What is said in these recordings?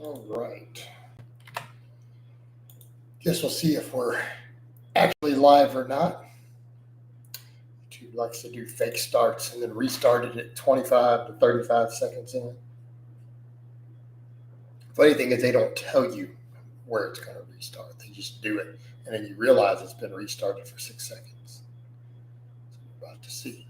All right. Guess we'll see if we're actually live or not. YouTube likes to do fake starts and then restart it at 25 to 35 seconds in. Funny thing is they don't tell you where it's going to restart. They just do it. And then you realize it's been restarted for 6 seconds. So we're about to see.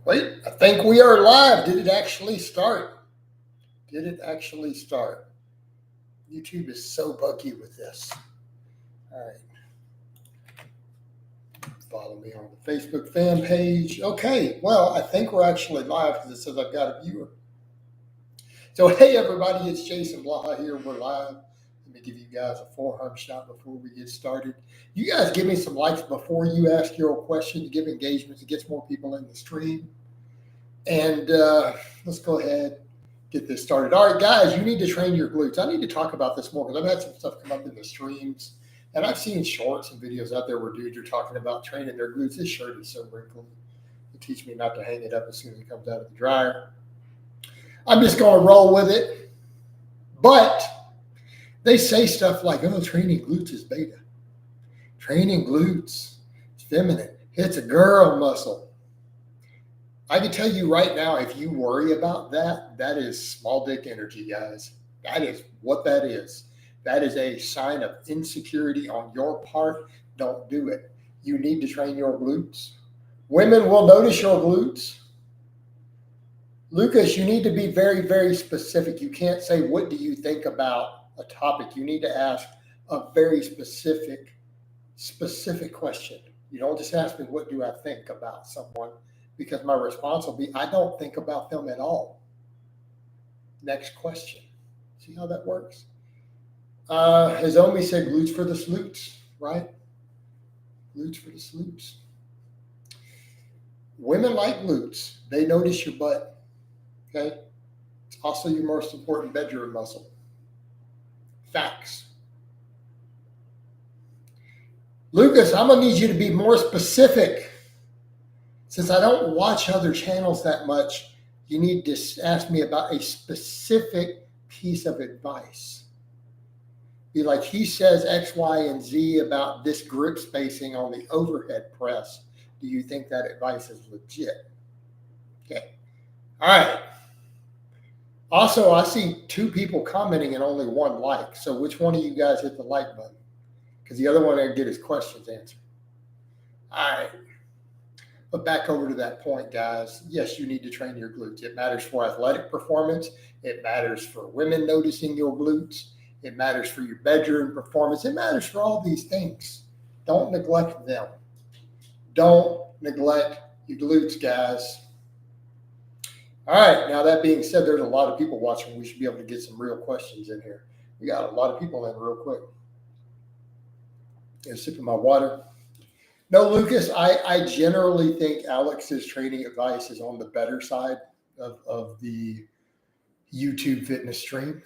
Wait, I think we are live. Did it actually start? Did it actually start? YouTube is so buggy with this. All right. Follow me on the Facebook fan page. Okay, well, I think we're actually live because it says I've got a viewer. So, hey, everybody, it's Jason Blaha here. We're live. Let me give you guys a forearm shot before we get started. You guys give me some likes before you ask your question to give engagements. It gets more people in the stream. And let's go ahead, get this started. All right, guys, you need to train your glutes. I need to talk about this more because I've had some stuff come up in the streams. And I've seen shorts and videos out there where dudes are talking about training their glutes. This shirt is so wrinkly. They teach me not to hang it up as soon as it comes out of the dryer. I'm just going to roll with it. But they say stuff like, oh, training glutes is beta. Training glutes is feminine. It's a girl muscle. I can tell you right now, if you worry about that, that is small dick energy, guys. That is what that is. That is a sign of insecurity on your part. Don't do it. You need to train your glutes. Women will notice your glutes. Lucas, you need to be very, very specific. You can't say, what do you think about a topic? You need to ask a very specific question. You don't just ask me, what do I think about someone? Because my response will be, I don't think about them at all. Next question. See how that works? As Omi said, glutes for the sloots, right? Glutes for the sloots. Women like glutes. They notice your butt, okay? It's also your most important bedroom muscle. Facts. Lucas, I'm going to need you to be more specific. Since I don't watch other channels that much, you need to ask me about a specific piece of advice. Be like, he says X, Y, and Z about this grip spacing on the overhead press. Do you think that advice is legit? Okay. All right. Also, I see 2 people commenting and only 1 like. So which one of you guys hit the like button? Because the other one didn't get his questions answered. All right. But back over to that point, guys. Yes, you need to train your glutes. It matters for athletic performance. It matters for women noticing your glutes. It matters for your bedroom performance. It matters for all these things. Don't neglect them. Don't neglect your glutes, guys. All right. Now, that being said, there's a lot of people watching. We should be able to get some real questions in here. We got a lot of people in real quick. Get a sip of my water. No, Lucas, I generally think Alex's training advice is on the better side of the YouTube fitness stream.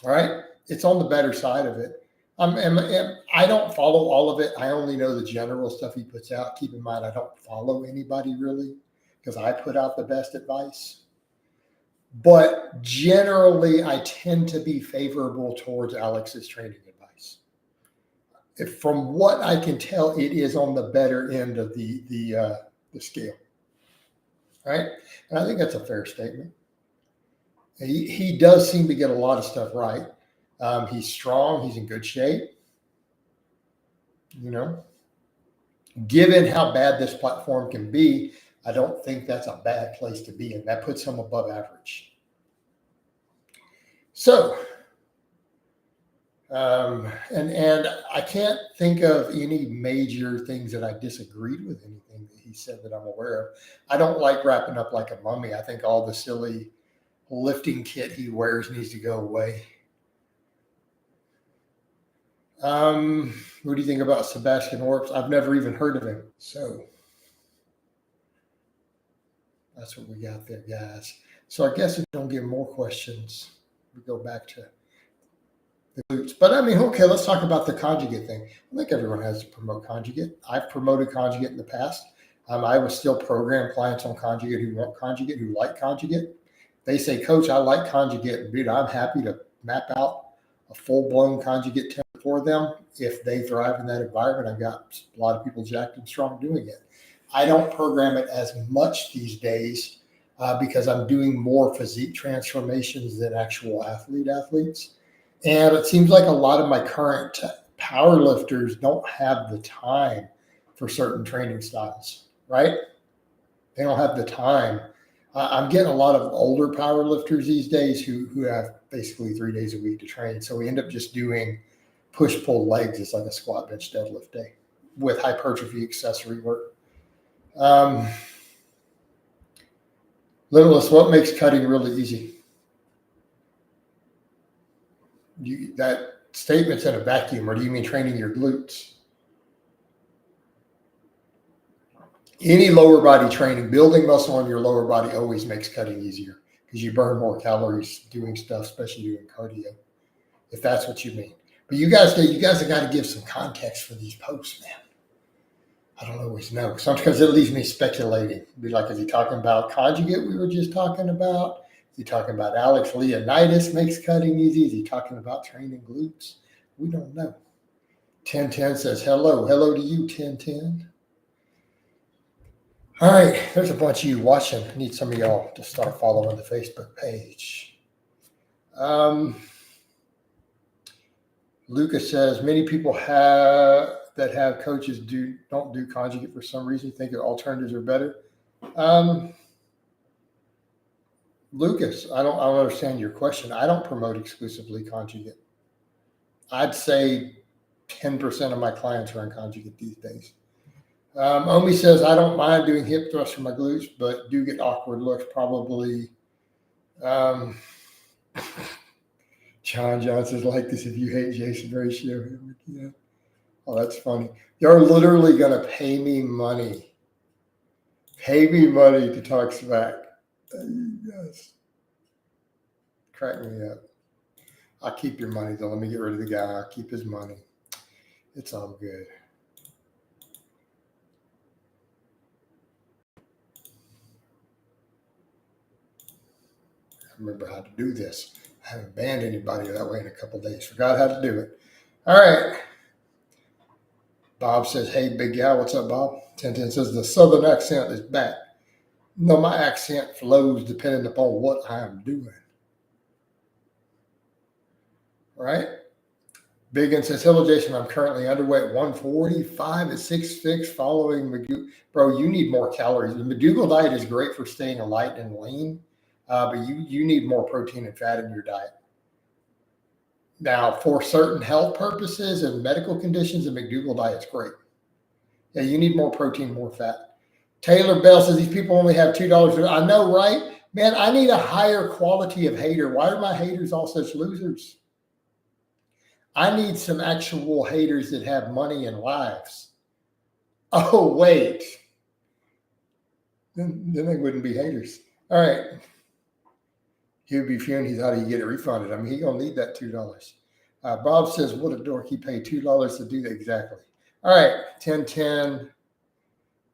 All right. It's on the better side of it. I don't follow all of it. I only know the general stuff he puts out. Keep in mind, I don't follow anybody really because I put out the best advice. But generally, I tend to be favorable towards Alex's training advice. From what I can tell, it is on the better end of the scale. All right. And I think that's a fair statement. He does seem to get a lot of stuff right. He's strong. He's in good shape. You know, given how bad this platform can be, I don't think that's a bad place to be in. That puts him above average. So, and I can't think of any major things that I disagreed with anything that he said that I'm aware of. I don't like wrapping up like a mummy. I think all the silly lifting kit he wears needs to go away. What do you think about Sebastian Orps? I've never even heard of him. So that's what we got there, guys. So I guess if we don't get more questions, we go back to the glutes. But I mean, okay, let's talk about the conjugate thing. I think everyone has to promote conjugate. I've promoted conjugate in the past. I will still program clients on Conjugate who want Conjugate, who like Conjugate. They say, Coach, I like Conjugate. Dude, I'm happy to map out a full-blown Conjugate temp for them if they thrive in that environment. I've got a lot of people jacked and strong doing it. I don't program it as much these days because I'm doing more physique transformations than actual athletes. And it seems like a lot of my current power lifters don't have the time for certain training styles, right? They don't have the time. I'm getting a lot of older power lifters these days who have basically 3 days a week to train. So we end up just doing push-pull legs. It's like a squat, bench, deadlift day with hypertrophy accessory work. Littlest, what makes cutting really easy? That statement's in a vacuum, or do you mean training your glutes? Any lower body training, building muscle on your lower body always makes cutting easier because you burn more calories doing stuff, especially doing cardio, if that's what you mean. But you guys have got to give some context for these posts, man. I don't always know. Sometimes it leaves me speculating. It'd be like, is he talking about Conjugate we were just talking about? Is he talking about Alex Leonidas makes cutting easy? Is he talking about training glutes? We don't know. 1010 says, hello. Hello to you, 1010. All right, there's a bunch of you watching. I need some of y'all to start following the Facebook page. Lucas says, many people that have coaches don't do Conjugate for some reason, think that alternatives are better. Lucas, I don't understand your question. I don't promote exclusively Conjugate. I'd say 10% of my clients are on Conjugate these days. Omi says, I don't mind doing hip thrusts for my glutes, but do get awkward looks probably. John says, like this if you hate Jason Ratio. Yeah. Oh, that's funny. You're literally going to pay me money. Pay me money to talk smack. Yes. Crack me up. I'll keep your money, though. Let me get rid of the guy. I'll keep his money. It's all good. I remember how to do this. I haven't banned anybody that way in a couple of days. Forgot how to do it. All right. Bob says, hey, big gal. What's up, Bob? 1010 says, the southern accent is back. No, my accent flows depending upon what I'm doing. Right? Biggin says, hello, Jason. I'm currently underweight 145 at 6'6", following McDougall. Bro, you need more calories. The McDougall diet is great for staying light and lean, but you need more protein and fat in your diet. Now, for certain health purposes and medical conditions, the McDougall diet's great. Yeah, you need more protein, more fat. Taylor Bell says, these people only have $2. I know, right? Man, I need a higher quality of hater. Why are my haters all such losers? I need some actual haters that have money and lives. Oh, wait. Then they wouldn't be haters. All right. He would be fuming. He thought he'd get it refunded. I mean, he's going to need that $2. Bob says, what a dork. He paid $2 to do that. Exactly. All right. 1010.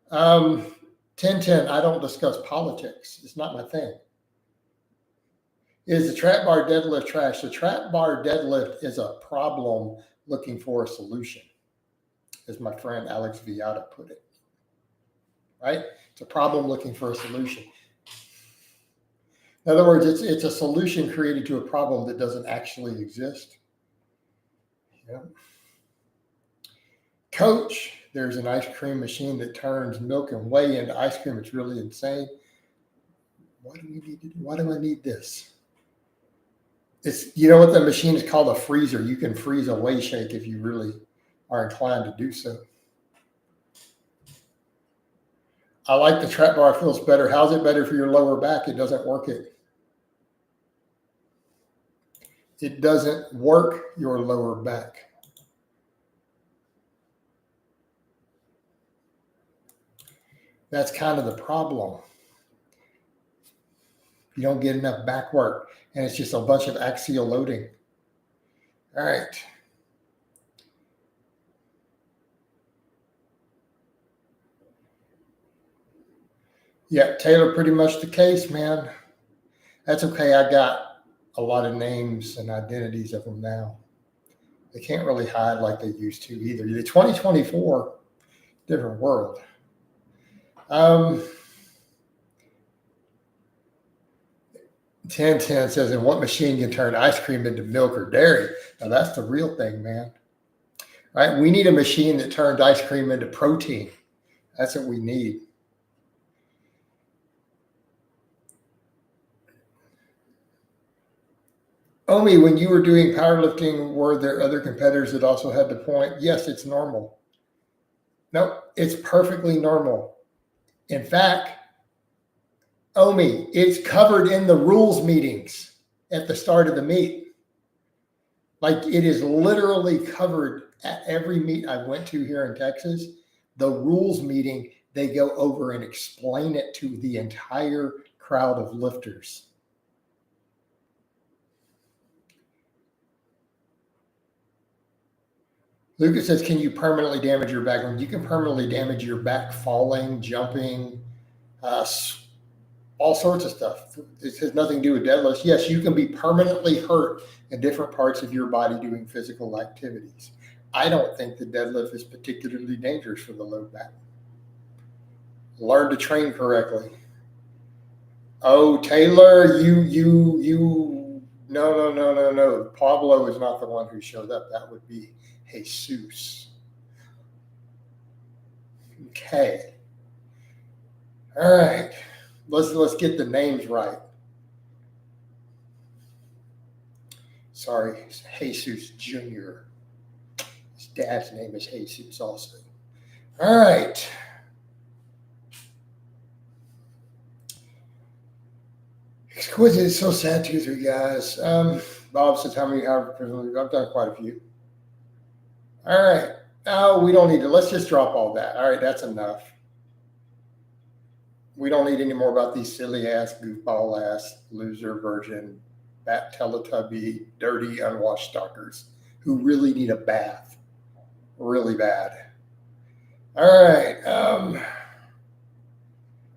1010, I don't discuss politics. It's not my thing. Is the trap bar deadlift trash? The trap bar deadlift is a problem looking for a solution, as my friend Alex Viata put it. Right? It's a problem looking for a solution. In other words, it's a solution created to a problem that doesn't actually exist. Yeah. Coach, there's an ice cream machine that turns milk and whey into ice cream. It's really insane. Why do I need this? You know what the machine is called? A freezer. You can freeze a whey shake if you really are inclined to do so. I like the trap bar. It feels better. How's it better for your lower back? It doesn't work it. It doesn't work your lower back. That's kind of the problem. You don't get enough back work, and it's just a bunch of axial loading. All right. Yeah, Taylor, pretty much the case, man. That's okay. I got a lot of names and identities of them now. They can't really hide like they used to either. The 2024, different world. 1010 says, "And what machine can turn ice cream into milk or dairy?" Now that's the real thing, man. Right? We need a machine that turned ice cream into protein. That's what we need. Omi, when you were doing powerlifting, were there other competitors that also had the point? Yes, it's normal. No, it's perfectly normal. In fact, Omi, it's covered in the rules meetings at the start of the meet. Like it is literally covered at every meet I went to here in Texas. The rules meeting, they go over and explain it to the entire crowd of lifters. Lucas says, "Can you permanently damage your back?" You can permanently damage your back falling, jumping, all sorts of stuff. It has nothing to do with deadlifts. Yes, you can be permanently hurt in different parts of your body doing physical activities. I don't think the deadlift is particularly dangerous for the low back. Learn to train correctly. Oh, Taylor, no. Pablo is not the one who showed up. That would be Jesus. Okay. All right. Let's get the names right. Sorry, it's Jesus Jr. His dad's name is Jesus also. All right. Exquisite, so sad, 2-3 guys. Bob says, "How many have I've done quite a few." All right. Oh, we don't need to. Let's just drop all that. All right, that's enough. We don't need any more about these silly ass, goofball ass, loser virgin, bat Teletubby, dirty, unwashed stalkers who really need a bath. Really bad. All right.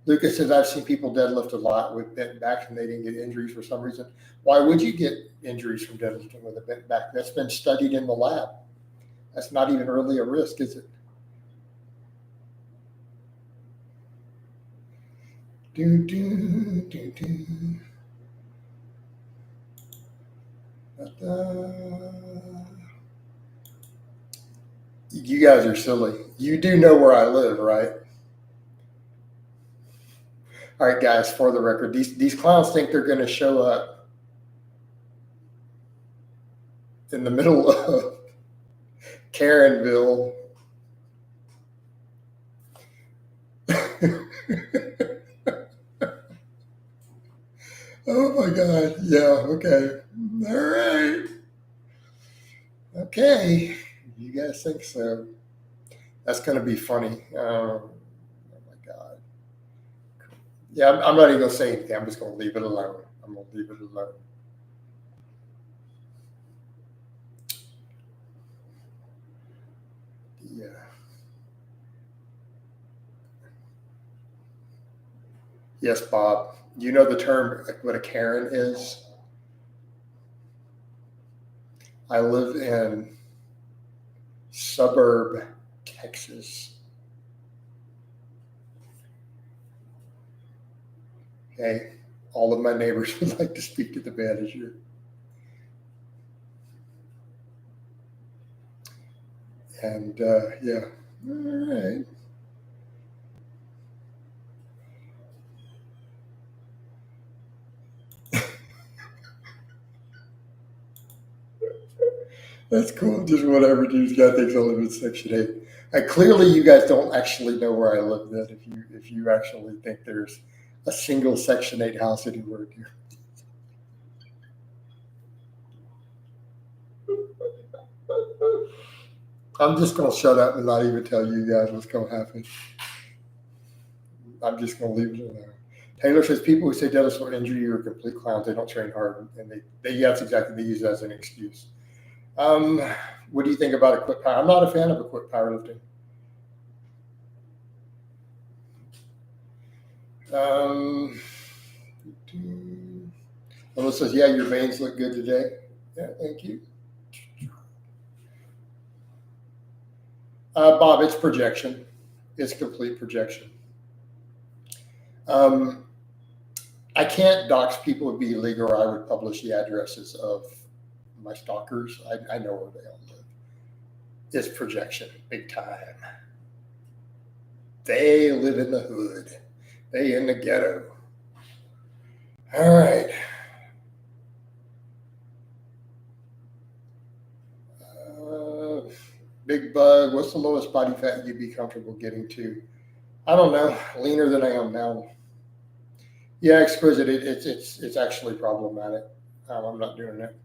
Lucas says, "I've seen people deadlift a lot with bent backs and they didn't get injuries for some reason." Why would you get injuries from deadlifting with a bent back? That's been studied in the lab. That's not even really a risk, is it? Do, do, do, do. You guys are silly. You do know where I live, right? All right, guys, for the record, these clowns think they're going to show up in the middle of Karenville. Oh my God. Yeah, okay. All right. Okay. You guys think so? That's going to be funny. Oh my God. Yeah, I'm not even going to say anything. I'm just going to leave it alone. I'm going to leave it alone. Yeah. Yes, Bob. You know the term, like what a Karen is? I live in suburb Texas. Okay. All of my neighbors would like to speak to the manager. And yeah. All right. That's cool. Just whatever, dude. Guy thinks I live in Section 8. Clearly, you guys don't actually know where I live. Then, if you actually think there's a single Section 8 house anywhere near. I'm just gonna shut up and not even tell you guys what's gonna happen. I'm just gonna leave it alone. Taylor says people who say deadlifts for injury are complete clowns. They don't train hard, and yeah, that's exactly, they use it as an excuse. What do you think about equipped power? I'm not a fan of equipped powerlifting. Um, Melissa says, yeah, your veins look good today. Yeah, thank you. Bob, it's projection. It's complete projection. I can't dox people would be illegal, or I would publish the addresses of my stalkers. I know where they all live. It's projection, big time. They live in the hood. They in the ghetto. All right. Big Bug, what's the lowest body fat you'd be comfortable getting to? I don't know. Leaner than I am now. Yeah, exquisite. It's actually problematic. I'm not doing it.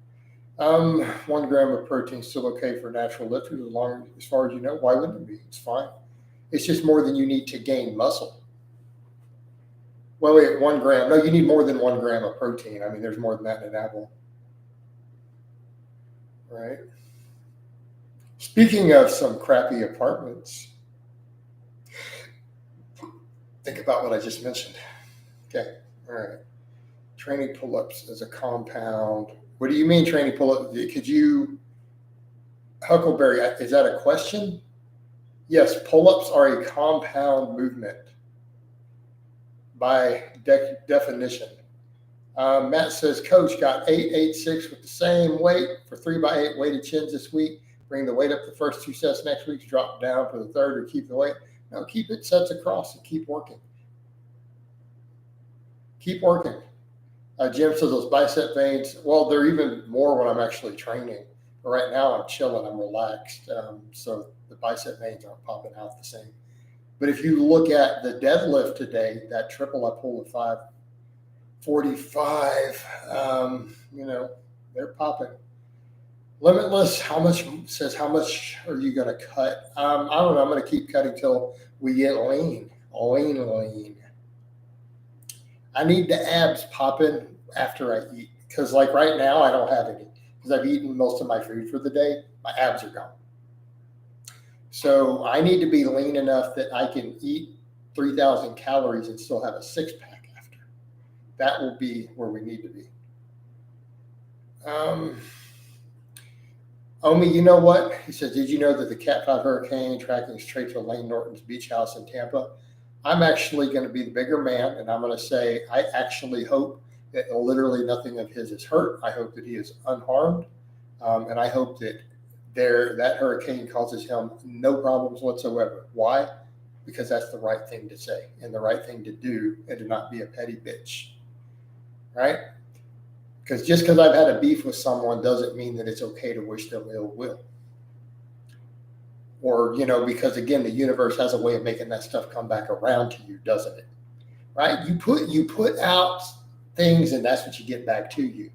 1 gram of protein is still okay for natural lifters as far as you know. Why wouldn't it be? It's fine. It's just more than you need to gain muscle. Well, wait, 1 gram. No, you need more than 1 gram of protein. I mean, there's more than that in an apple. Right? Speaking of some crappy apartments, think about what I just mentioned. Okay. All right. Training pull-ups as a compound. What do you mean training pull-ups? Could you, Huckleberry, is that a question? Yes, pull-ups are a compound movement by definition. Matt says, Coach, got 886 with the same weight for 3x8 weighted chins this week. Bring the weight up the first 2 sets next week, drop down for the third, or keep the weight. No, keep it sets across and keep working. Keep working. Jim says those bicep veins, well, they're even more when I'm actually training. But right now I'm chilling, I'm relaxed. So the bicep veins aren't popping out the same. But if you look at the deadlift today, that triple I pulled at 545, they're popping. Limitless, how much are you going to cut? I don't know. I'm going to keep cutting till we get lean. I need the abs popping after I eat, because like right now I don't have any, because I've eaten most of my food for the day. My abs are gone. So I need to be lean enough that I can eat 3,000 calories and still have a six-pack after. That will be where we need to be. Omi, you know what? He says, did you know that the Cat 5 hurricane tracking straight to Lane Norton's beach house in Tampa? I'm actually going to be the bigger man, and I'm going to say I actually hope that literally nothing of his is hurt. I hope that he is unharmed, and I hope that that hurricane causes him no problems whatsoever. Why? Because that's the right thing to say and the right thing to do, and to not be a petty bitch, right? Because just because I've had a beef with someone doesn't mean that it's okay to wish them ill will. Or, because again, the universe has a way of making that stuff come back around to you, doesn't it? Right? You put out things, and that's what you get back to you.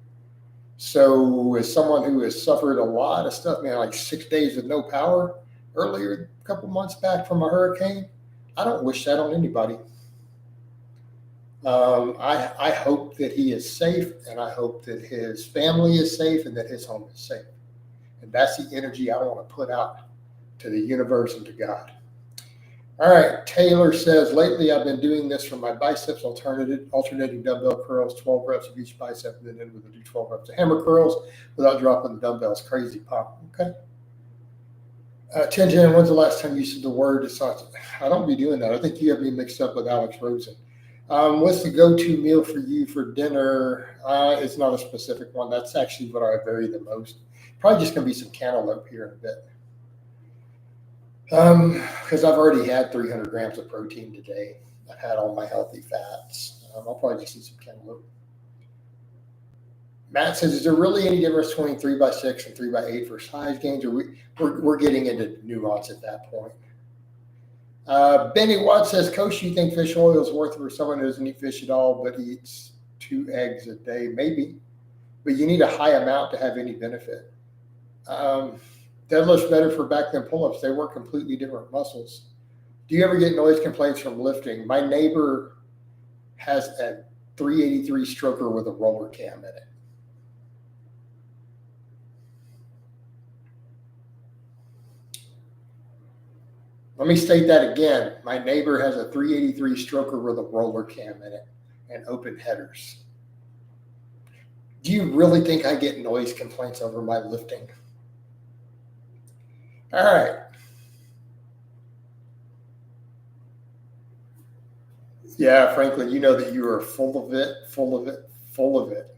So as someone who has suffered a lot of stuff, man, like 6 days with no power earlier, a couple months back from a hurricane, I don't wish that on anybody. I hope that he is safe, and I hope that his family is safe, and that his home is safe. And that's the energy I want to put out to the universe and to God. All right, Taylor says, lately I've been doing this for my biceps, alternating dumbbell curls, 12 reps of each bicep, and then we'll do 12 reps of hammer curls without dropping the dumbbells. Crazy pump. Okay. Tinjan, when's the last time you said the word? I don't be doing that. I think you have me mixed up with Alex Rosen. What's the go-to meal for you for dinner? It's not a specific one. That's actually what I vary the most. Probably just going to be some cantaloupe here in a bit. Because I've already had 300 grams of protein today. I've had all my healthy fats. I'll probably just eat some cantaloupe. Matt says, is there really any difference between 3x6 and 3x8 for size gains? Or we're getting into nuance at that point. Benny Watts says, Coach, you think fish oil is worth it for someone who doesn't eat fish at all but eats 2 eggs a day? Maybe. But you need a high amount to have any benefit. Deadlift's better for back than pull-ups. They work completely different muscles. Do you ever get noise complaints from lifting? My neighbor has a 383 stroker with a roller cam in it. Let me state that again. My neighbor has a 383 stroker with a roller cam in it and open headers. Do you really think I get noise complaints over my lifting? All right. Yeah, Franklin, you know that you are full of it, full of it, full of it.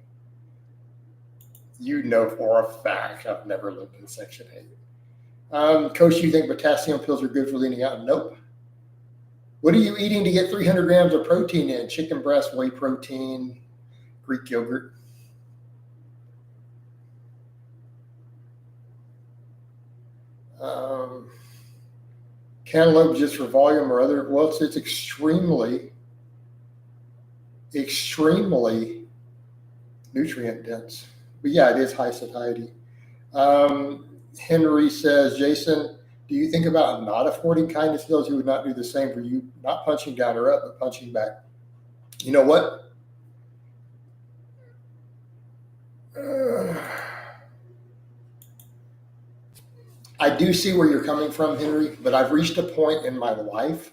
You know for a fact I've never lived in Section 8. Coach, you think potassium pills are good for leaning out? Nope. What are you eating to get 300 grams of protein in? Chicken breast, whey protein, Greek yogurt. Cantaloupe just for volume or other? Well, it's extremely nutrient dense. But yeah, it is high satiety. Henry says, Jason, do you think about not affording kindness skills? You would not do the same for you, not punching down or up, but punching back. You know what? I do see where you're coming from, Henry, but I've reached a point in my life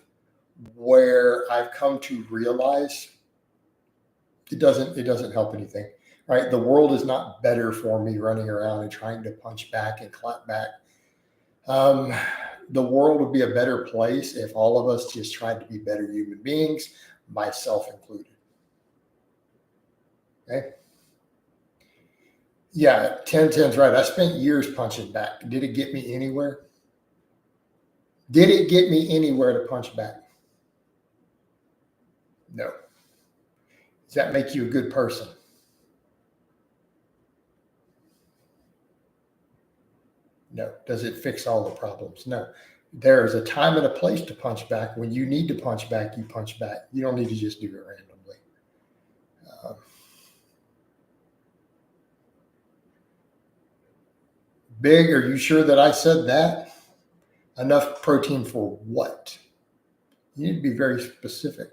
where I've come to realize it doesn't help anything, right? The world is not better for me running around and trying to punch back and clap back. The world would be a better place if all of us just tried to be better human beings, myself included. Okay. Yeah, 10-10's right. I spent years punching back. Did it get me anywhere? Did it get me anywhere to punch back? No. Does that make you a good person? No. Does it fix all the problems? No. There is a time and a place to punch back. When you need to punch back, you punch back. You don't need to just do it randomly. Big, are you sure that I said that? Enough protein for what? You need to be very specific.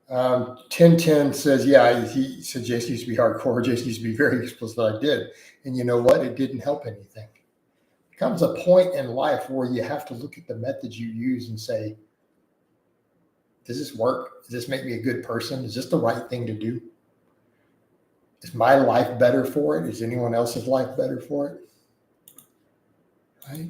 1010 says, yeah, he said Jason used to be hardcore. Jason used to be very explicit. I did. And you know what? It didn't help anything. There comes a point in life where you have to look at the methods you use and say, does this work? Does this make me a good person? Is this the right thing to do? Is my life better for it? Is anyone else's life better for it? Right?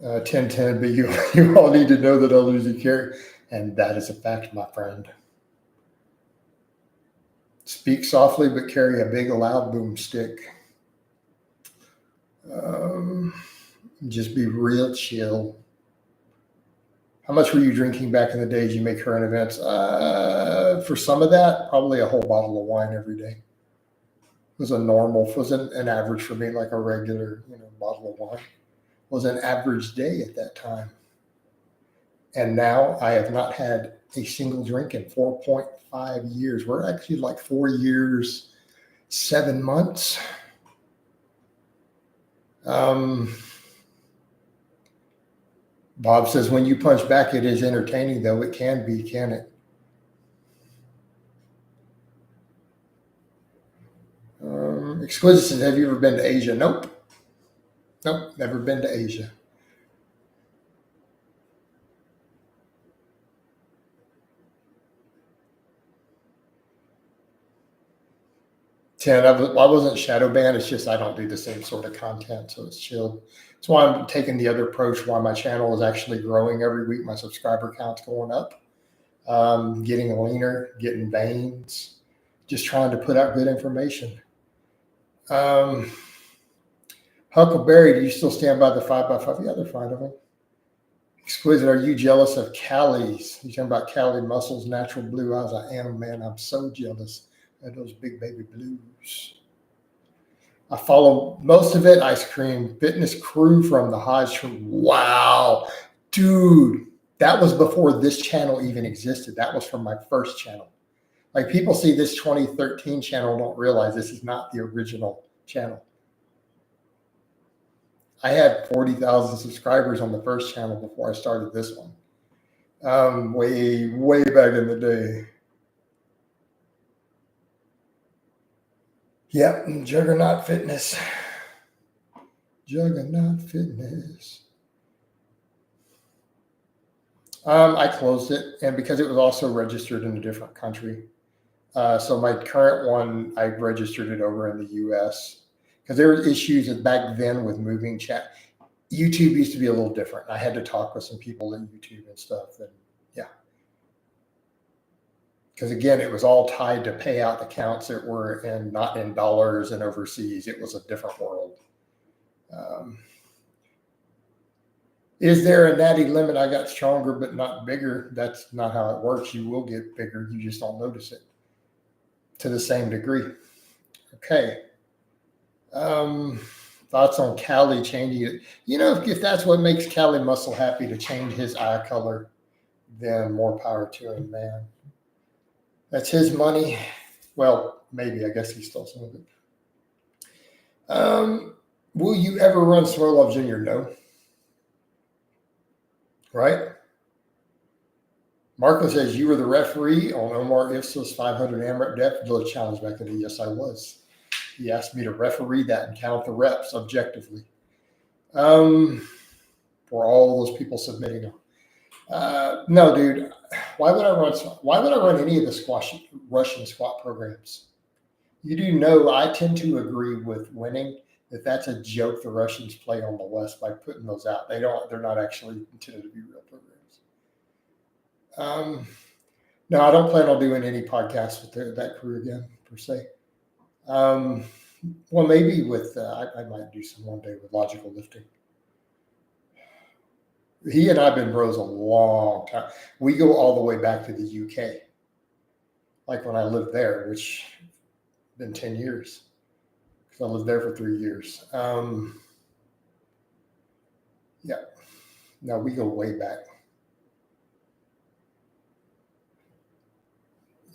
Uh, 1010, but you all need to know that others you care. And that is a fact, my friend. Speak softly, but carry a big, loud boomstick. Just be real chill. How much were you drinking back in the days you make current events? For some of that, probably a whole bottle of wine every day. Was an average for me, like a regular, bottle of wine. Was an average day at that time. And now I have not had a single drink in 4.5 years. We're actually like 4 years, 7 months. Bob says, when you punch back, it is entertaining, though. It can be, can it? Exquisite says, have you ever been to Asia? Nope, never been to Asia. I wasn't shadow banned. It's just I don't do the same sort of content, so it's chill. That's why I'm taking the other approach. Why my channel is actually growing every week. My subscriber count's going up. Getting leaner, getting veins, just trying to put out good information. Huckleberry, do you still stand by the 5x5? Yeah, they're fine of them. Exquisite, are you jealous of Callie's? You talking about Callie muscles, natural blue eyes? I am, man. I'm so jealous of those big baby blues. I follow most of it. Ice Cream Fitness Crew from the Hodge. Wow, dude, that was before this channel even existed. That was from my first channel. Like, people see this 2013 channel, don't realize this is not the original channel. I had 40,000 subscribers on the first channel before I started this one. Way back in the day. Yep, Juggernaut Fitness. Juggernaut Fitness. I closed it, and because it was also registered in a different country. So my current one, I registered it over in the U.S. because there were issues back then with moving chat. YouTube used to be a little different. I had to talk with some people in YouTube and stuff, and yeah. Because again, it was all tied to payout accounts that were not in dollars and overseas. It was a different world. Is there a natty limit? I got stronger, but not bigger. That's not how it works. You will get bigger. You just don't notice it to the same degree. Okay. Thoughts on Callie changing it? You know, if that's what makes Callie Muscle happy to change his eye color, then more power to him, man. That's his money. Well, maybe. I guess he stole some of it. Will you ever run Slow Love Jr.? No. Right? Marco says, you were the referee on Omar Ifsa's 500 AMRAP depth challenge back in the day. Yes, I was. He asked me to referee that and count the reps objectively. For all those people submitting them. No, dude. Why would I run any of the Russian squat programs? You do know I tend to agree with winning that's a joke the Russians play on the West by putting those out. They're not actually intended to be real programs. No, I don't plan on doing any podcasts with that crew again, per se. Well, maybe with, I might do some one day with logical lifting. He and I have been bros a long time. We go all the way back to the UK. Like when I lived there, which been 10 years. Because I lived there for 3 years. Yeah. No, we go way back.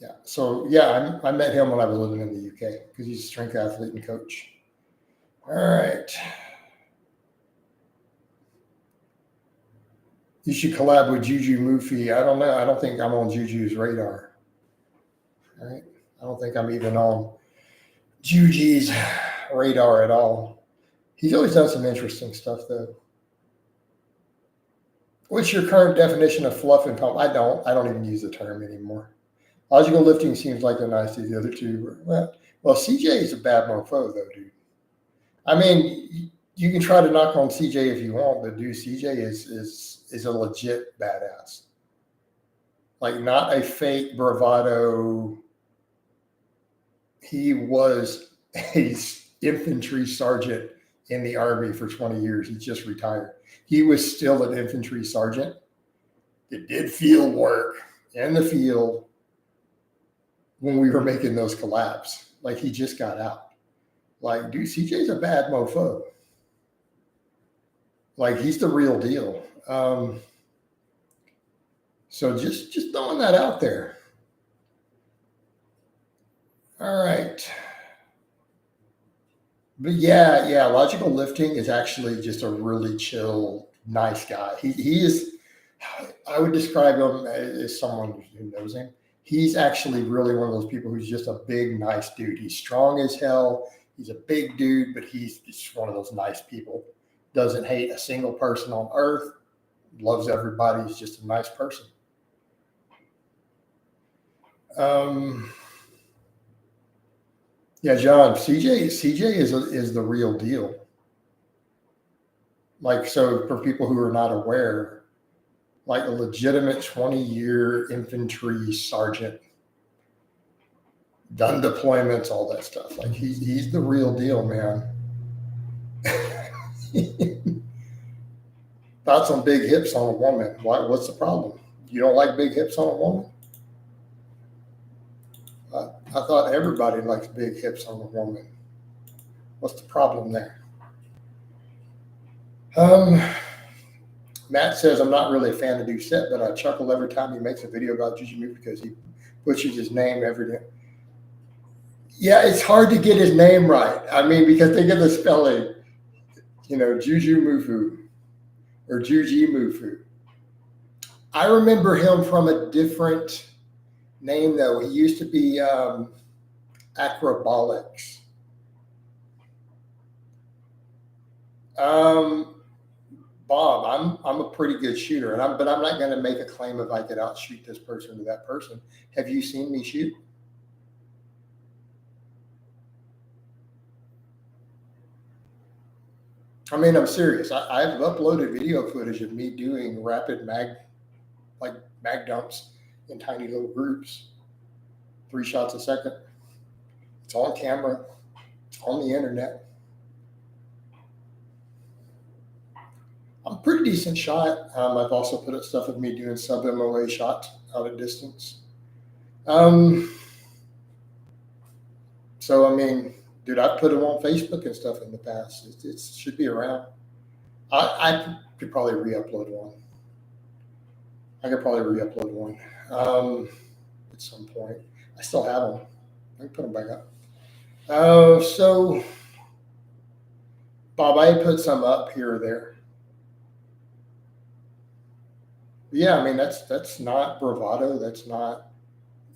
Yeah. So, yeah, I met him when I was living in the UK because he's a strength athlete and coach. All right. You should collab with Juju Mufi. I don't know. I don't think I'm on Juju's radar. All right. I don't think I'm even on Juju's radar at all. He's always done some interesting stuff, though. What's your current definition of fluff and pump? I don't even use the term anymore. Logical lifting seems like a nice to the other two. Well, CJ is a bad mofo, though, dude. I mean, you can try to knock on CJ if you want, but dude, CJ is a legit badass. Like, not a fake bravado. He was a infantry sergeant in the Army for 20 years. He just retired. He was still an infantry sergeant. It did field work in the field when we were making those collabs. Like, he just got out. Like, dude, CJ's a bad mofo. Like, he's the real deal. So just throwing that out there. All right. But yeah, logical lifting is actually just a really chill, nice guy. He is, I would describe him as someone who knows him. He's actually really one of those people who's just a big, nice dude. He's strong as hell. He's a big dude, but he's just one of those nice people. Doesn't hate a single person on earth. Loves everybody. He's just a nice person. Yeah, John, CJ is the real deal. Like, so for people who are not aware, like a legitimate 20-year infantry sergeant, done deployments, all that stuff. Like, he's the real deal, man. Thoughts on big hips on a woman? What's the problem? You don't like big hips on a woman? I thought everybody likes big hips on a woman. What's the problem there? Matt says, I'm not really a fan of Doucette, but I chuckle every time he makes a video about Juju because he butchers his name every day. Yeah, it's hard to get his name right. I mean, because they get the spelling, Juju Mufu or Juji Mufu. I remember him from a different name, though. He used to be Acrobolics. Bob, I'm a pretty good shooter, but I'm not going to make a claim if I could outshoot this person or that person. Have you seen me shoot? I mean, I'm serious. I've uploaded video footage of me doing rapid mag dumps in tiny little groups, 3 shots a second. It's on camera. It's on the internet. I'm a pretty decent shot. I've also put up stuff of me doing sub MOA shots out at distance. So I mean, dude, I've put them on Facebook and stuff in the past. It should be around. I could probably re-upload one. I could probably re-upload one at some point. I still have them. I can put them back up. So, Bob, I put some up here or there. Yeah, I mean that's not bravado. That's not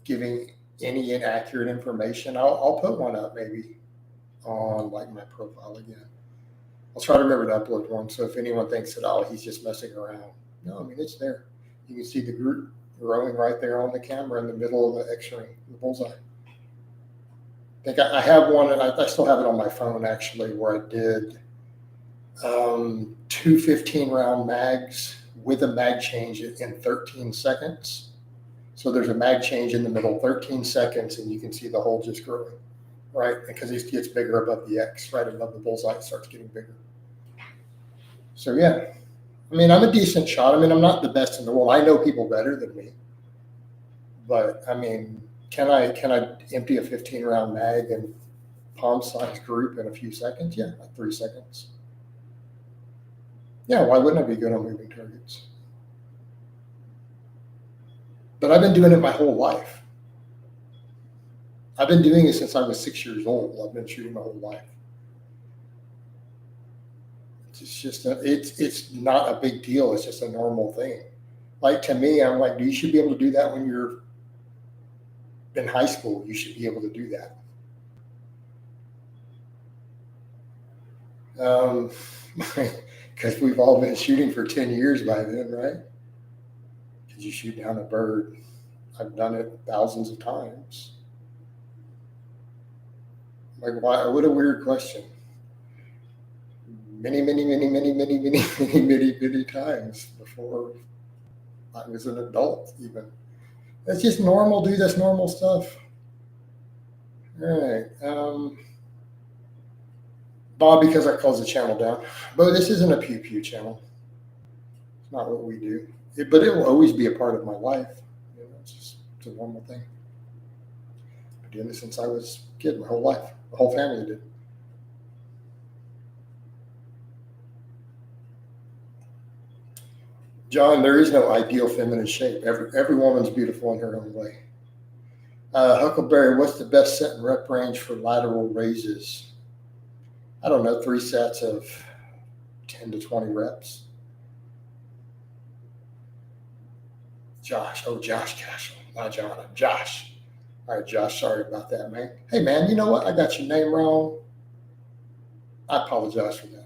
giving any inaccurate information. I'll put one up maybe on like my profile again. I'll try to remember to upload one. So if anyone thinks that, oh, he's just messing around. No, I mean, it's there. You can see the group growing right there on the camera in the middle of the X-ray, the bullseye. I think I have one, and I still have it on my phone actually, where I did 2 15-round mags with a mag change in 13 seconds. So there's a mag change in the middle, 13 seconds, and you can see the hole just growing, right? Because it gets bigger above the X, right above the bullseye, it starts getting bigger. So yeah, I mean, I'm a decent shot. I mean, I'm not the best in the world. I know people better than me, but I mean, can I empty a 15-round mag and palm-sized group in a few seconds? Yeah, like 3 seconds. Yeah, why wouldn't I be good on moving targets? But I've been doing it my whole life. I've been doing it since I was 6 years old. I've been shooting my whole life. It's just it's not a big deal. It's just a normal thing. Like to me, I'm like, you should be able to do that when you're in high school. You should be able to do that. Because we've all been shooting for 10 years by then, right? Because you shoot down a bird. I've done it thousands of times. Like, why? What a weird question. Many times before I was an adult, even. That's just normal, dude. That's normal stuff. All right. Bob, because I closed the channel down. But this isn't a pew pew channel. It's not what we do. But it will always be a part of my life. You know, it's a normal thing. I've been doing this since I was a kid, my whole life. The whole family did. John, there is no ideal feminine shape. Every woman's beautiful in her own way. Huckleberry, what's the best set and rep range for lateral raises? I don't know, 3 sets of 10 to 20 reps. Josh Cashel, not John, I'm Josh. All right, Josh, sorry about that, man. Hey, man, you know what? I got your name wrong. I apologize for that.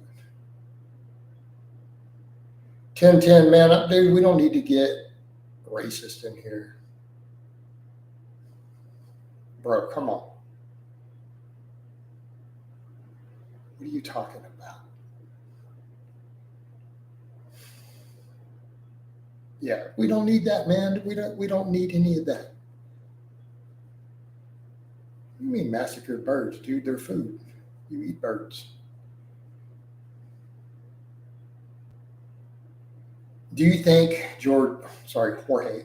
10-10, man, dude, we don't need to get racist in here. Bro, come on. What are you talking about? Yeah, we don't need that, man. We don't need any of that. What do you mean massacred birds, dude? They're food. You eat birds. Do you think, Jorge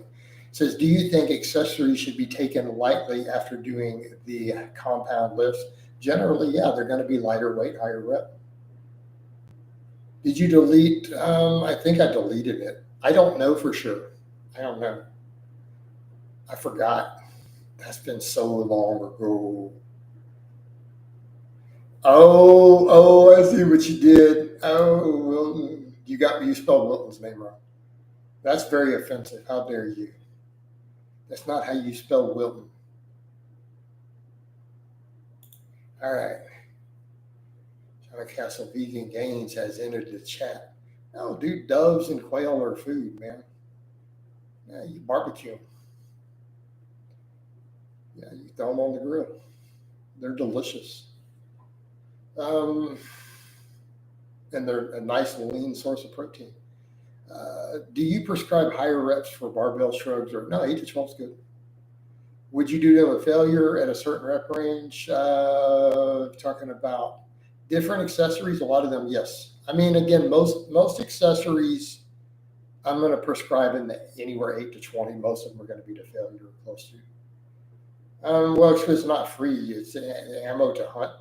says, do you think accessories should be taken lightly after doing the compound lifts? Generally, yeah, they're going to be lighter weight, higher rep. Did you delete? I think I deleted it. I don't know for sure. I don't know. I forgot. That's been so long ago. Oh, I see what you did. Oh, Wilton. You spelled Wilton's name wrong. That's very offensive. How dare you? That's not how you spell Wilton. All right. Castle Vegan Gains has entered the chat. No, dude, doves and quail are food, man. Yeah, you barbecue them. Yeah, you throw them on the grill. They're delicious. And they're a nice lean source of protein. Do you prescribe higher reps for barbell shrugs or no? 8 to 12 is good. Would you do them with failure at a certain rep range? Talking about different accessories, a lot of them, yes. I mean, again, most accessories I'm going to prescribe in anywhere 8 to 20. Most of them are going to be to failure or close to. Well, because it's not free. It's ammo to hunt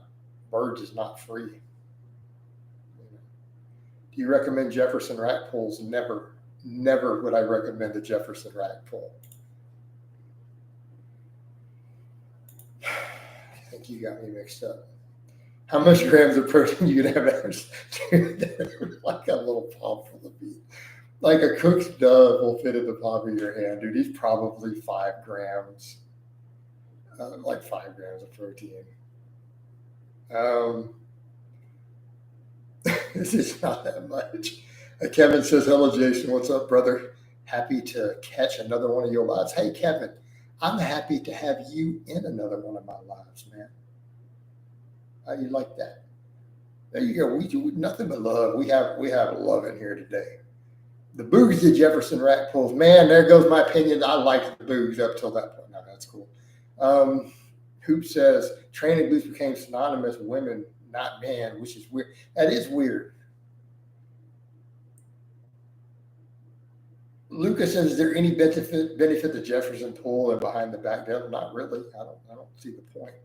birds is not free. Do you recommend Jefferson rack pulls? Never would I recommend the Jefferson rack pull. I think you got me mixed up. How much grams of protein you could have like a little palm full of meat. Like a cooked dove will fit in the palm of your hand, dude. He's probably 5 grams. Like 5 grams of protein. This is not that much. Kevin says, hello, Jason. What's up, brother? Happy to catch another one of your lives. Hey, Kevin, I'm happy to have you in another one of my lives, man. How do you like that? There you go. We do nothing but love. We have love in here today. The Boogs did Jefferson rack pulls. Man, there goes my opinion. I liked the Boogs up till that point. No, that's cool. Hoop says, training glutes became synonymous with women, not man, which is weird. That is weird. Lucas says, is there any benefit to Jefferson pull and behind the back deadlift? Not really. I don't see the point.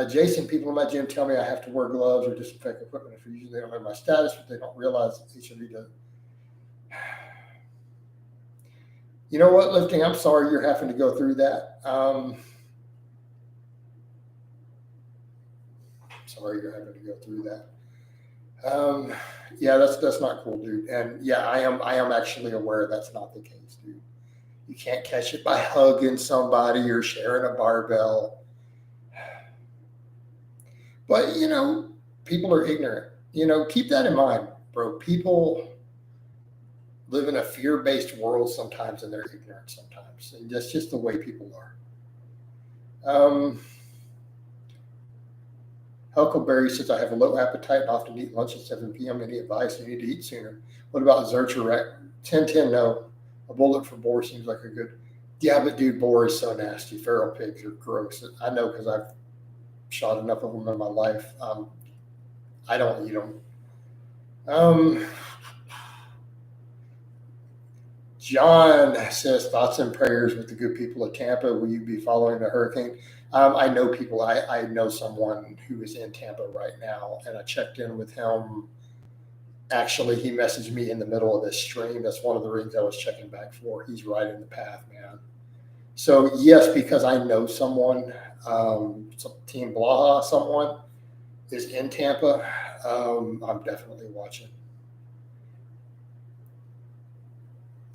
Jason, people in my gym tell me I have to wear gloves or disinfect equipment if usually they don't know my status, but they don't realize that each of you does. You know what, lifting? I'm sorry you're having to go through that. Sorry you're having to go through that. Yeah, that's not cool, dude. And yeah, I am actually aware that's not the case, dude. You can't catch it by hugging somebody or sharing a barbell. But, people are ignorant. Keep that in mind, bro. People live in a fear-based world sometimes, and they're ignorant sometimes. And that's just the way people are. Huckleberry says, I have a low appetite and often eat lunch at 7 p.m. Any advice? I need to eat sooner. What about Zercher? 10-10, no. A bullet for boar seems like a good. Yeah, but dude, boar is so nasty. Feral pigs are gross. I know because I've shot enough of them in my life. I don't eat them. John says, thoughts and prayers with the good people of Tampa. Will you be following the hurricane? I know people. I know someone who is in Tampa right now, and I checked in with him. Actually, he messaged me in the middle of this stream. That's one of the rings I was checking back for. He's right in the path, man. So, yes, because I know someone, Team Blaha, someone is in Tampa, I'm definitely watching.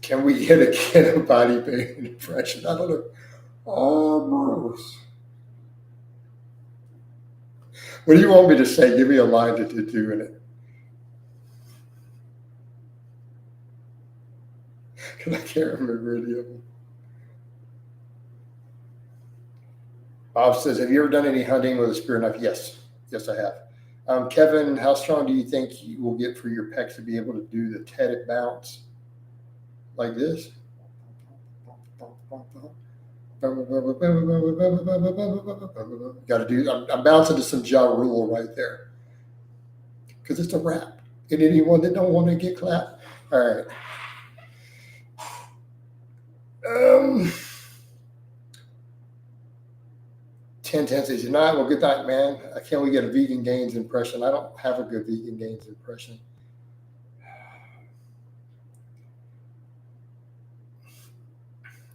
Can we get a body pain impression? I don't know. Oh, Bruce. What do you want me to say? Give me a line to do in it. Because I can't remember any of them. Bob says, have you ever done any hunting with a spear knife? Yes. Yes, I have. Kevin, how strong do you think you will get for your pecs to be able to do the tethered bounce like this? Got to do. I'm bouncing to some Ja Rule right there because it's a rap. And anyone that don't want to get clapped, all right. 10 says, you're not. Well, good night, man. Can we get a vegan gains impression? I don't have a good vegan gains impression.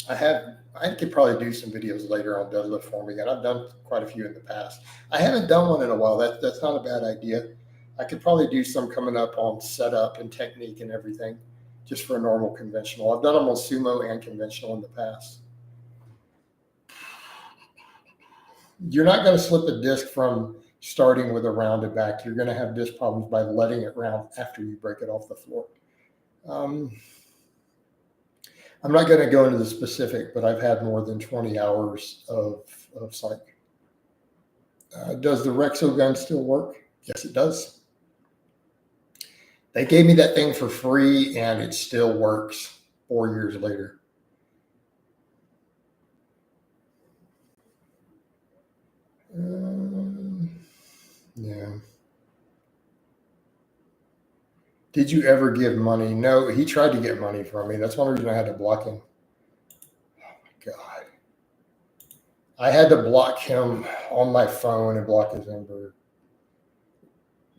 I could probably do some videos later on deadlift forming, and I've done quite a few in the past. I haven't done one in a while. That's not a bad idea. I could probably do some coming up on setup and technique and everything, just for a normal conventional. I've done them on sumo and conventional in the past. You're not going to slip a disc from starting with a rounded back. You're going to have disc problems by letting it round after you break it off the floor. I'm not going to go into the specific, but I've had more than 20 hours of psych. Does the Rexo gun still work? Yes, it does. They gave me that thing for free, and it still works 4 years later. Yeah. Did you ever give money? No, he tried to get money from me. That's one reason I had to block him. Oh my God. I had to block him on my phone and block his number.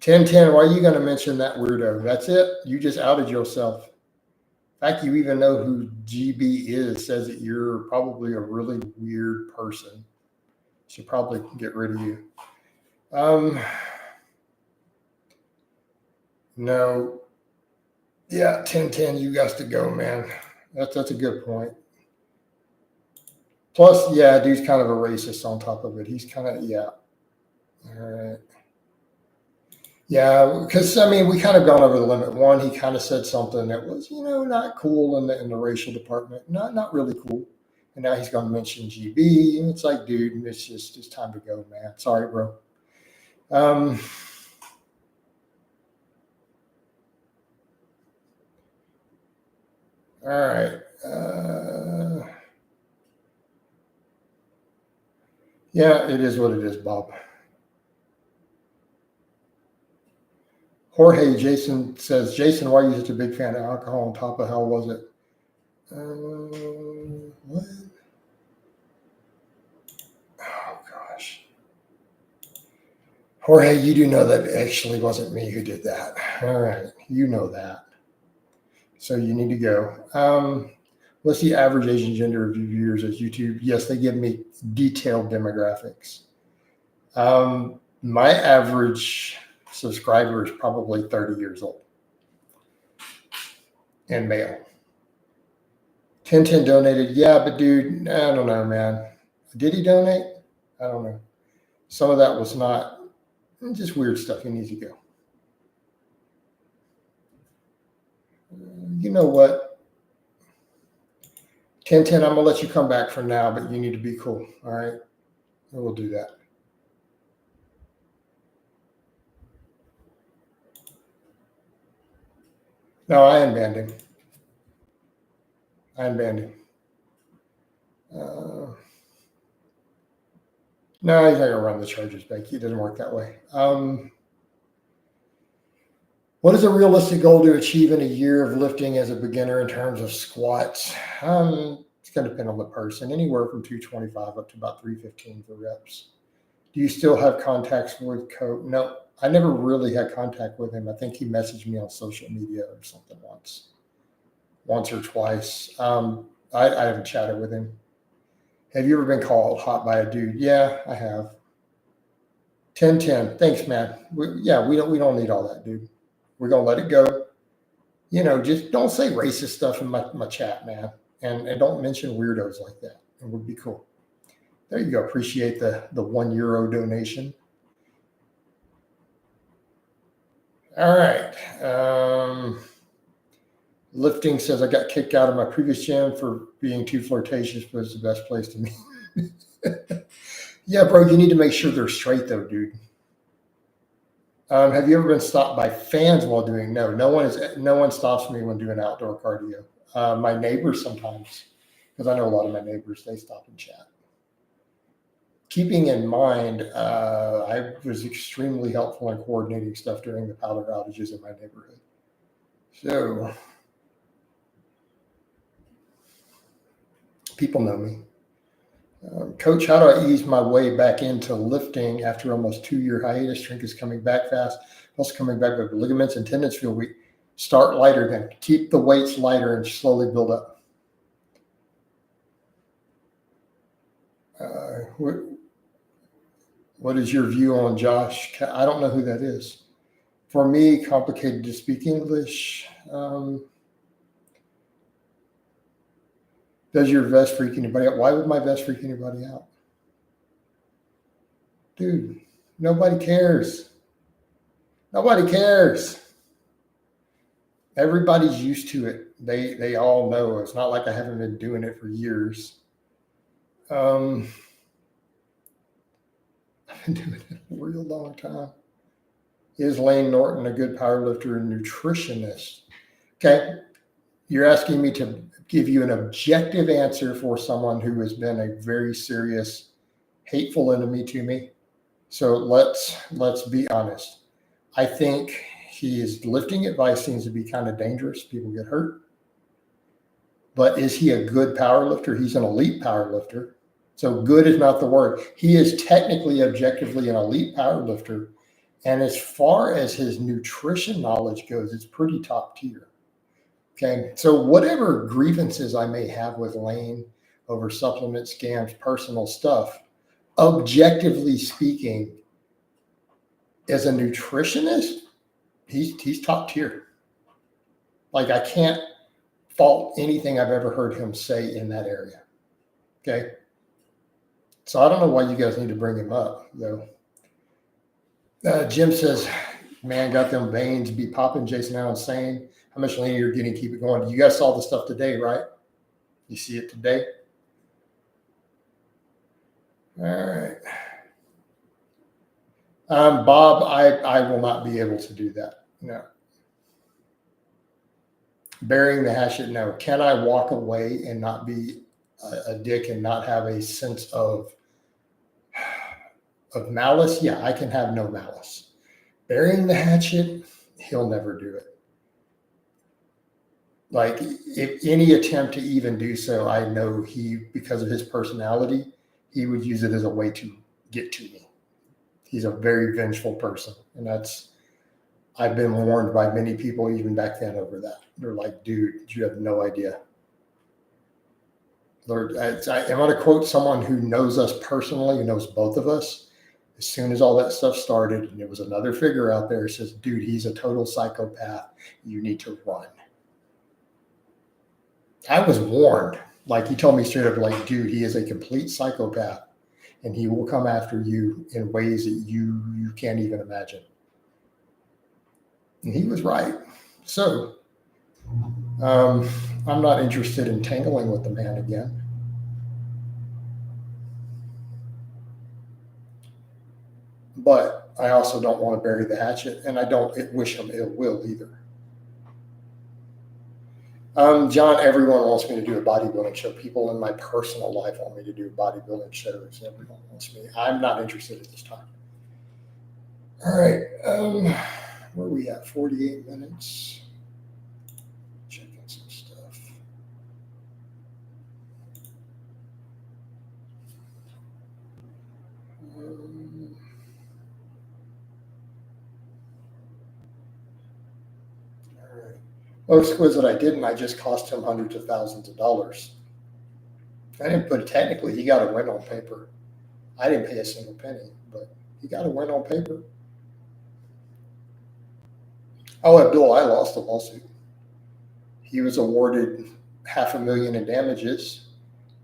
1010, why are you going to mention that weirdo? That's it. You just outed yourself. In fact, you even know who GB is, says that you're probably a really weird person. Should probably get rid of you. No. Yeah, 1010, you got to go, man. That's a good point. Plus, yeah, dude's kind of a racist on top of it. He's kind of, yeah. All right. Yeah, because I mean, we kind of gone over the limit. One, he kind of said something that was, not cool in the racial department, not really cool. And now he's going to mention GB, and it's like, dude, it's time to go, man. Sorry, bro. All right. Yeah, it is what it is, Bob. Jorge Jason says, Jason, why are you such a big fan of alcohol on top of how was it? What? Oh, gosh. Jorge, you do know that actually wasn't me who did that. All right. You know that. So you need to go. What's the average age and gender of viewers at YouTube? Yes, they give me detailed demographics. My average subscriber is probably 30 years old and male. 1010 donated. Yeah, but dude, I don't know, man. Did he donate? I don't know. Some of that was not, just weird stuff. He needs to go. You know what? 1010, I'm going to let you come back for now, but you need to be cool. All right? And we'll do that. No, I unbanned him. No, he's not going to run the charges back. It doesn't work that way. What is a realistic goal to achieve in a year of lifting as a beginner in terms of squats? It's going to depend on the person. Anywhere from 225 up to about 315 for reps. Do you still have contacts with Coach? No, I never really had contact with him. I think he messaged me on social media or something once or twice. I haven't chatted with him. Have you ever been called hot by a dude? Yeah, I have. 1010. Thanks, man. We don't need all that, dude. We're gonna let it go. Just don't say racist stuff in my chat, man. And don't mention weirdos like that. It would be cool. There you go. Appreciate the €1 donation. All right. Lifting says, I got kicked out of my previous gym for being too flirtatious, but it's the best place to meet. Yeah, bro, you need to make sure they're straight though, dude. Have you ever been stopped by fans while doing? No one stops me when doing outdoor cardio. My neighbors sometimes, because I know a lot of my neighbors, they stop and chat. Keeping in mind, I was extremely helpful in coordinating stuff during the power outages in my neighborhood. So people know me. Coach, how do I ease my way back into lifting after almost 2-year hiatus? Strength is coming back fast. Also coming back with ligaments and tendons feel weak. Start lighter then. Keep the weights lighter and slowly build up. What is your view on Josh? I don't know who that is. For me, complicated to speak English. Does your vest freak anybody out? Why would my vest freak anybody out? Dude, Nobody cares. Nobody cares. Everybody's used to it. They all know. It's not like I haven't been doing it for years. I've been doing it a real long time. Is Lane Norton a good powerlifter and nutritionist? Okay. You're asking me to give you an objective answer for someone who has been a very serious, hateful enemy to me. So let's be honest. I think his lifting advice seems to be kind of dangerous. People get hurt. But is he a good power lifter? He's an elite power lifter. So good is not the word. He is technically, objectively an elite power lifter. And as far as his nutrition knowledge goes, it's pretty top tier. Okay. So whatever grievances I may have with Lane over supplement scams, personal stuff, objectively speaking, as a nutritionist, he's top tier. Like I can't fault anything I've ever heard him say in that area. Okay. So I don't know why you guys need to bring him up, though. Jim says, man, got them veins be popping. Jason Allen saying, how much leaner you're getting, keep it going. You guys saw the stuff today, right? You see it today? All right. Bob, I will not be able to do that. No. Burying the hatchet, no. Can I walk away and not be a dick and not have a sense of malice? Yeah, I can have no malice. Burying the hatchet, he'll never do it. Like if any attempt to even do so, I know because of his personality, he would use it as a way to get to me. He's a very vengeful person. And I've been warned by many people even back then over that. They're like, dude, you have no idea. Lord, I'm going to quote someone who knows us personally, who knows both of us. As soon as all that stuff started, and there was another figure out there who says, dude, he's a total psychopath. You need to run. I was warned. Like he told me straight up, like, dude, he is a complete psychopath. And he will come after you in ways that you can't even imagine. And he was right. So I'm not interested in tangling with the man again. But I also don't want to bury the hatchet, and I don't wish him ill will either. John, everyone wants me to do a bodybuilding show. People in my personal life want me to do bodybuilding shows. Everyone wants me. I'm not interested at this time. All right. Where are we at? 48 minutes. Checking some stuff. All right. Oh, exquisite, I didn't. I just cost him hundreds of thousands of dollars. I didn't put it technically. He got a win on paper. I didn't pay a single penny, but he got a win on paper. Oh, Abdul, I lost the lawsuit. He was awarded $500,000 in damages.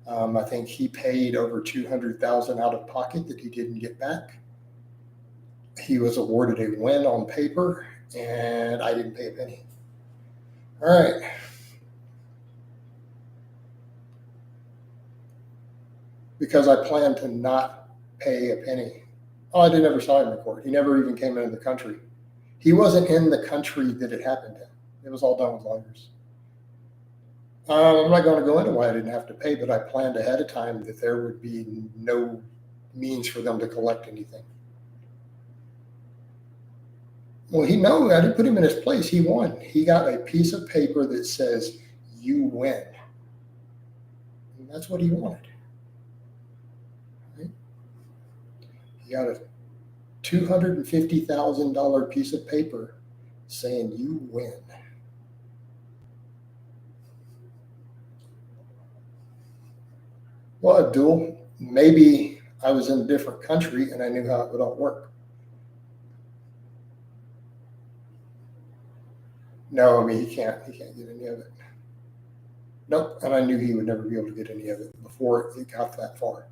I think he paid over $200,000 out of pocket that he didn't get back. He was awarded a win on paper, and I didn't pay a penny. All right. Because I plan to not pay a penny. Oh, I never saw him in court. He never even came into the country. He wasn't in the country that it happened in. It was all done with lawyers. I'm not going to go into why I didn't have to pay, but I planned ahead of time that there would be no means for them to collect anything. Well, I didn't put him in his place. He won. He got a piece of paper that says, you win. And that's what he wanted. Right? He got a $250,000 piece of paper saying, you win. Well, Abdul, maybe I was in a different country and I knew how it would all work. No, I mean, he can't get any of it. Nope. And I knew he would never be able to get any of it before it got that far.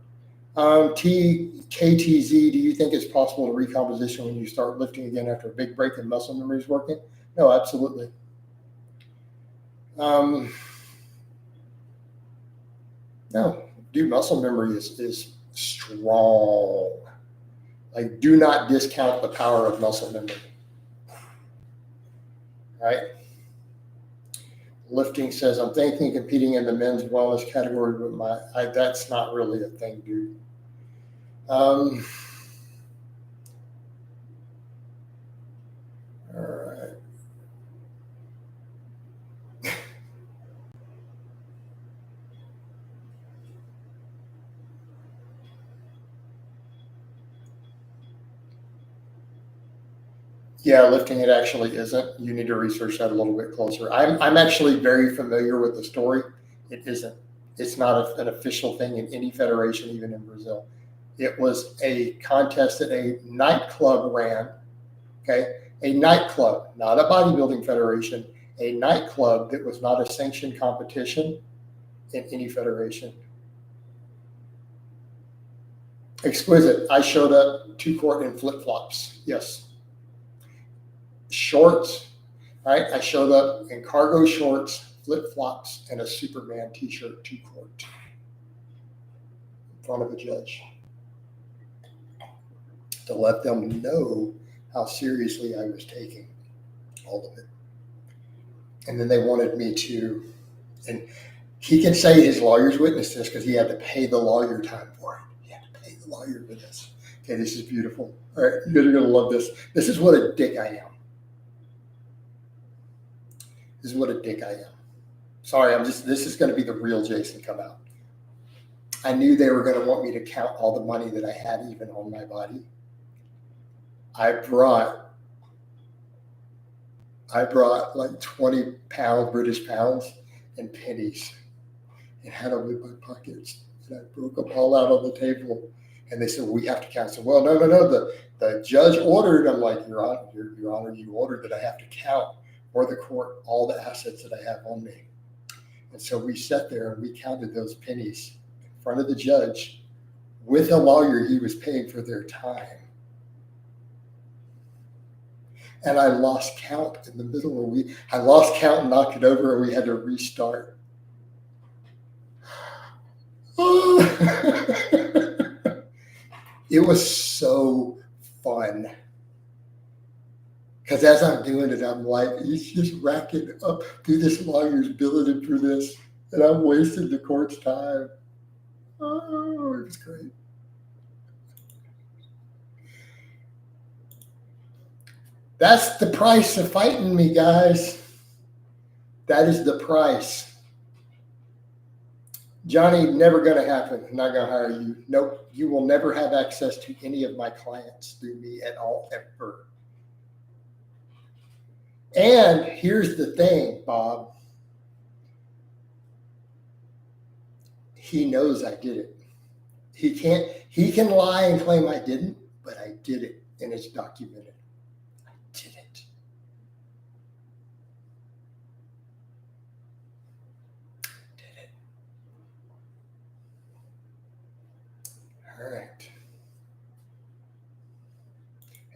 KTZ, do you think it's possible to recomposition when you start lifting again after a big break and muscle memory is working? No, absolutely. No, dude, muscle memory is strong. Like, do not discount the power of muscle memory. Right? Lifting says, I'm thinking of competing in the men's wellness category, but that's not really a thing, dude. All right. Yeah, lifting it actually isn't. You need to research that a little bit closer. I'm actually very familiar with the story. It isn't. It's not an official thing in any federation, even in Brazil. It was a contest that a nightclub ran. Okay, a nightclub, not a bodybuilding federation. A nightclub that was not a sanctioned competition in any federation. Exquisite. I showed up to court in flip flops. Yes. Shorts, right? I showed up in cargo shorts, flip flops, and a Superman t-shirt to court in front of a judge to let them know how seriously I was taking all of it. And then they wanted me to, and he can say his lawyers witnessed this because he had to pay the lawyer time for it. He had to pay the lawyer for this. Okay, this is beautiful. All right, you guys are going to love this. This is what a dick I am. This is what a dick I am. Sorry, this is going to be the real Jason come out. I knew they were going to want me to count all the money that I had even on my body. I brought like 20 British pounds and pennies and had them in my pockets. And I broke them all out on the table. And they said, we have to count. So, well, no. The judge ordered. I'm like, Your Honor, you ordered that I have to count for the court all the assets that I have on me. And so we sat there and we counted those pennies in front of the judge with a lawyer he was paying for their time. And I lost count in the middle. I lost count and knocked it over, and we had to restart. It was so fun. Because as I'm doing it, I'm like, he's just racking up through this lawyer's billing for this, and I'm wasting the court's time. Oh, it was great. That's the price of fighting me, guys. That is the price. Johnny, never going to happen. I'm not going to hire you. Nope. You will never have access to any of my clients through me at all, ever. And here's the thing, Bob. He knows I did it. He can lie and claim I didn't, but I did it, and it's documented. I did it. All right.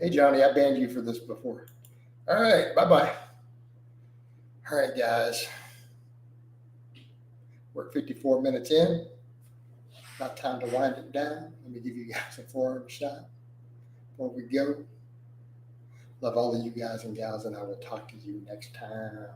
Hey, Johnny, I banned you for this before. All right, bye-bye. All right, guys. We're 54 minutes in. About time to wind it down. Let me give you guys a forearm shot before we go. Love all of you guys and gals, and I will talk to you next time.